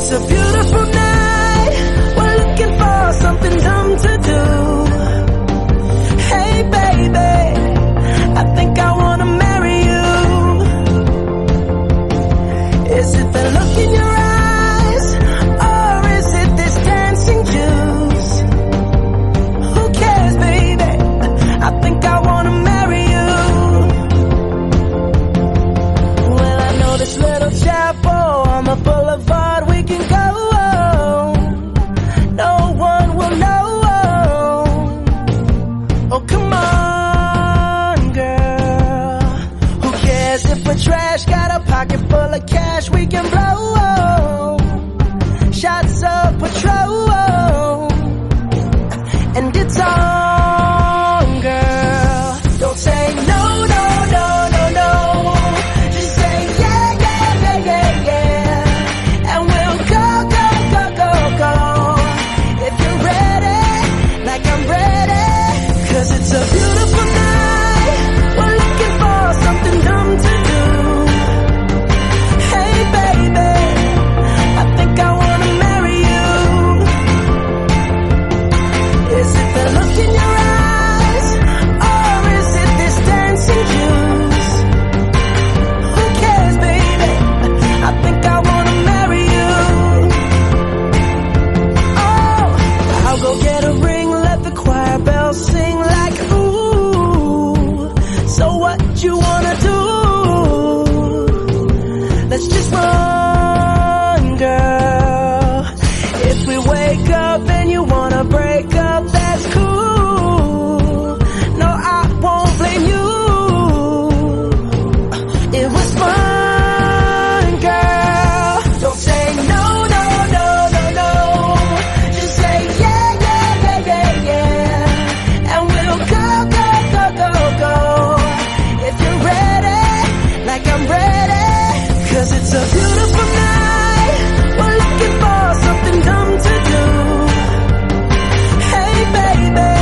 It's a beautiful night. We're looking for something dumb to do. Hey baby, I think I wanna marry you. Is it the look in your eyes, or is it this dancing juice? Who cares, baby? I think I wanna marry you. Well, I know this little chapel on the boulevard we can go. No one will know. Oh, come on, girl. Who cares if we're trash? Got a pocket full of cash we can blow. Shots of Patrol, and it's on, girl. Don't say no, no, no, no, no. Just say yeah, yeah, yeah, yeah, yeah. And we'll go, go, go, go, go. If you're ready, like I'm ready. 'Cause it's a beautiful night. We're looking for something dumb to do. Hey baby, I think I wanna marry you. Is it the look in your eyes, or is it this dancing juice? Who cares, baby? I think I wanna marry you. Oh, I'll go get a ring, let the choir bells sing like ooh. So what you wanna do? Let's just run, girl. If we wake up and you wanna break up, that's cool. No, I won't blame you. It was fun, girl. Don't say no, no, no, no, no. Just say yeah, yeah, yeah, yeah, yeah. And we'll go, go, go, go, go. If you're ready, like I'm ready. 'Cause it's a beautiful night. We're looking for something dumb to do. Hey baby,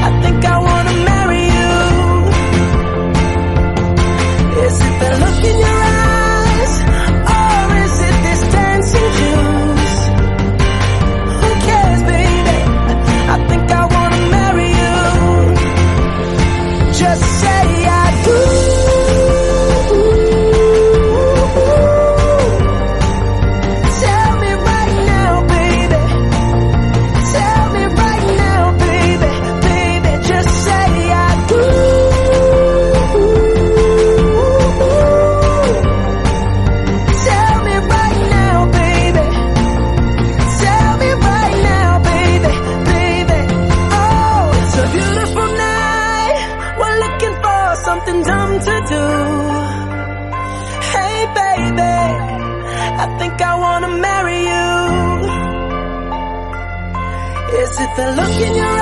I think I wanna marry you. Is it the look in your eyes, or is it this dancing juice? Who cares, baby? I think I wanna marry you. Just say I do. Tell me right now, baby. Tell me right now, baby. Baby, just say I do. Tell me right now, baby. Tell me right now, baby. Baby, oh, it's a beautiful night. We're looking for something dumb to do. Hey baby, I think I wanna marry you. Is it the look in your